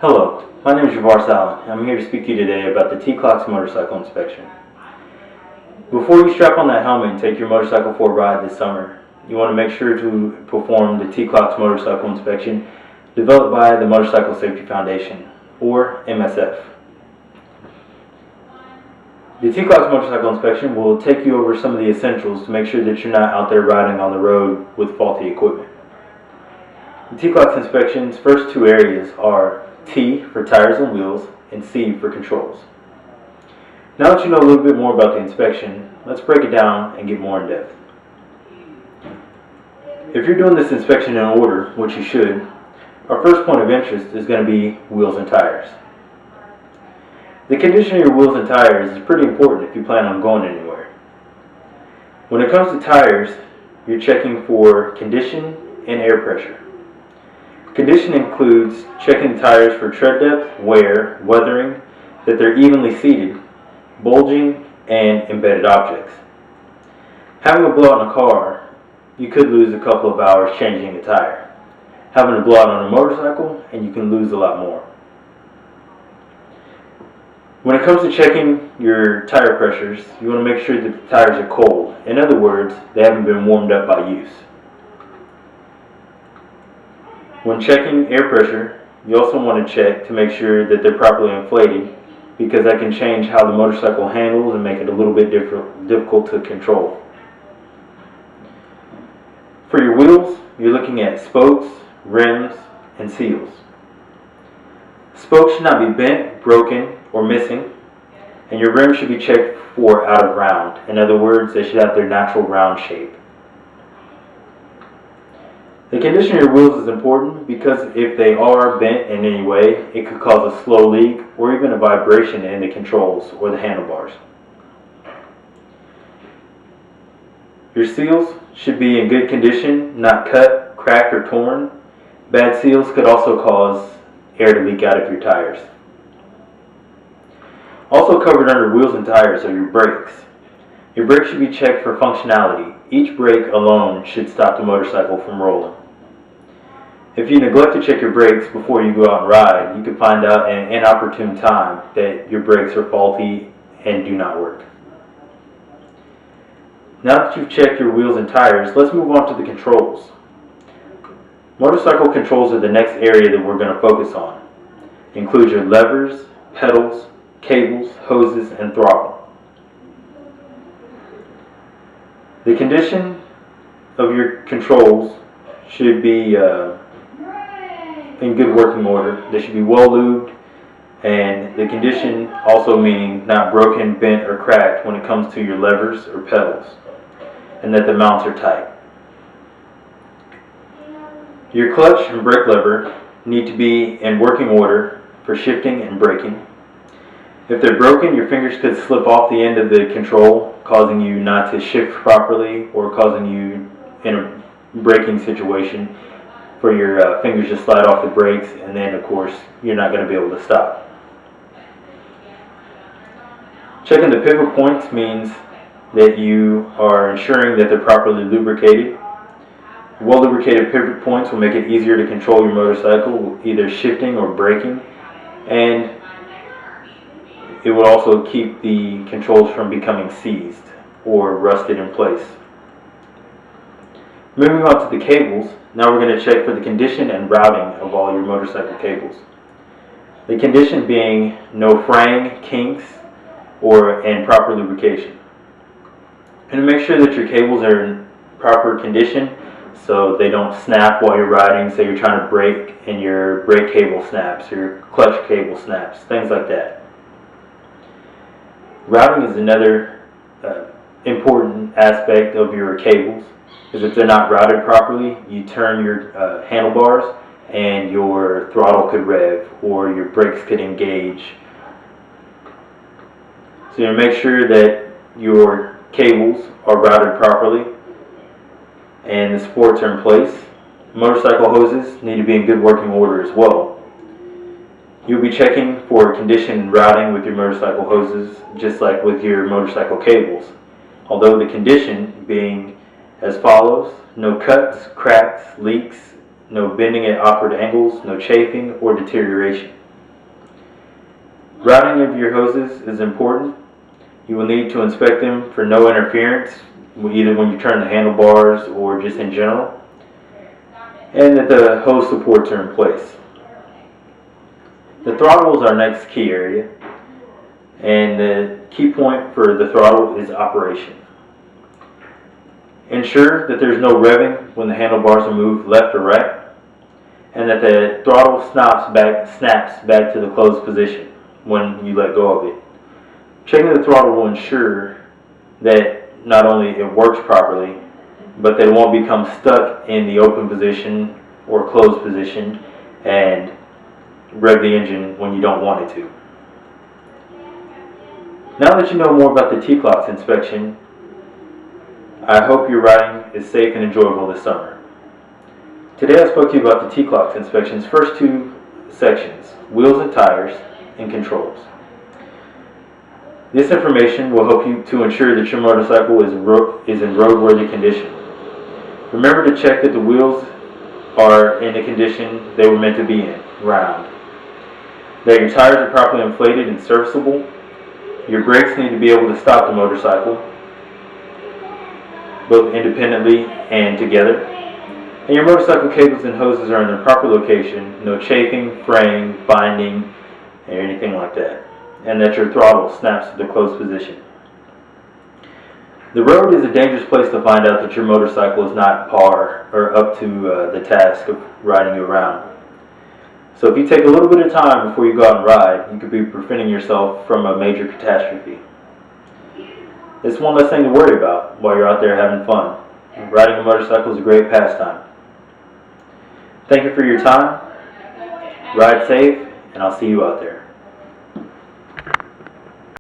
Hello, my name is Javaris. I'm here to speak to you today about the T-Clocks motorcycle inspection. Before you strap on that helmet and take your motorcycle for a ride this summer, you want to make sure to perform the T-Clocks motorcycle inspection developed by the Motorcycle Safety Foundation, or MSF. The T-Clocks motorcycle inspection will take you over some of the essentials to make sure that you're not out there riding on the road with faulty equipment. The T-Clocks inspection's first two areas are T for tires and wheels, and C for controls. Now that you know a little bit more about the inspection, let's break it down and get more in depth. If you're doing this inspection in order, which you should, our first point of interest is going to be wheels and tires. The condition of your wheels and tires is pretty important if you plan on going anywhere. When it comes to tires, you're checking for condition and air pressure. Condition includes checking the tires for tread depth, wear, weathering, that they're evenly seated, bulging, and embedded objects. Having a blowout in a car, you could lose a couple of hours changing a tire. Having a blowout on a motorcycle, and you can lose a lot more. When it comes to checking your tire pressures, you want to make sure that the tires are cold. In other words, they haven't been warmed up by use. When checking air pressure, you also want to check to make sure that they're properly inflated, because that can change how the motorcycle handles and make it a little bit difficult to control. For your wheels, you're looking at spokes, rims, and seals. Spokes should not be bent, broken, or missing, and your rims should be checked for out of round. In other words, they should have their natural round shape. The condition of your wheels is important because if they are bent in any way, it could cause a slow leak or even a vibration in the controls or the handlebars. Your seals should be in good condition, not cut, cracked, or torn. Bad seals could also cause air to leak out of your tires. Also covered under wheels and tires are your brakes. Your brakes should be checked for functionality. Each brake alone should stop the motorcycle from rolling. If you neglect to check your brakes before you go out and ride, you can find out in an inopportune time that your brakes are faulty and do not work. Now that you've checked your wheels and tires, let's move on to the controls. Motorcycle controls are the next area that we're going to focus on. It includes your levers, pedals, cables, hoses, and throttle. The condition of your controls should be in good working order. They should be well lubed, and the condition also meaning not broken, bent, or cracked when it comes to your levers or pedals, and that the mounts are tight. Your clutch and brake lever need to be in working order for shifting and braking. If they're broken, your fingers could slip off the end of the control, causing you not to shift properly or causing you in a braking situation for your fingers to slide off the brakes, and then of course you're not going to be able to stop. Checking the pivot points means that you are ensuring that they're properly lubricated. Well lubricated pivot points will make it easier to control your motorcycle, either shifting or braking, and it will also keep the controls from becoming seized or rusted in place. Moving on to the cables, now we're going to check for the condition and routing of all your motorcycle cables. The condition being no fraying, kinks, and proper lubrication. And make sure that your cables are in proper condition so they don't snap while you're riding. Say you're trying to brake and your brake cable snaps or your clutch cable snaps, things like that. Routing is another important aspect of your cables, because if they're not routed properly, you turn your handlebars and your throttle could rev or your brakes could engage. So you make sure that your cables are routed properly and the supports are in place. Motorcycle hoses need to be in good working order as well. You'll be checking for condition and routing with your motorcycle hoses, just like with your motorcycle cables. Although the condition being as follows: no cuts, cracks, leaks, no bending at awkward angles, no chafing or deterioration. Routing of your hoses is important. You will need to inspect them for no interference, either when you turn the handlebars or just in general, and that the hose supports are in place. The throttle is our next key area, and the key point for the throttle is operation. Ensure that there's no revving when the handlebars are moved left or right, and that the throttle snaps back to the closed position when you let go of it. Checking the throttle will ensure that not only it works properly, but that it won't become stuck in the open position or closed position and rev the engine when you don't want it to. Now that you know more about the T-Clocks inspection, I hope your riding is safe and enjoyable this summer. Today I spoke to you about the T-Clocks inspection's first two sections, wheels and tires, and controls. This information will help you to ensure that your motorcycle is in roadworthy condition. Remember to check that the wheels are in the condition they were meant to be in, round. That your tires are properly inflated and serviceable. Your brakes need to be able to stop the motorcycle, both independently and together. And your motorcycle cables and hoses are in their proper location, no chafing, fraying, binding, or anything like that. And that your throttle snaps to the closed position. The road is a dangerous place to find out that your motorcycle is not par or up to the task of riding you around. So if you take a little bit of time before you go out and ride, you could be preventing yourself from a major catastrophe. It's one less thing to worry about while you're out there having fun. Riding a motorcycle is a great pastime. Thank you for your time. Ride safe, and I'll see you out there.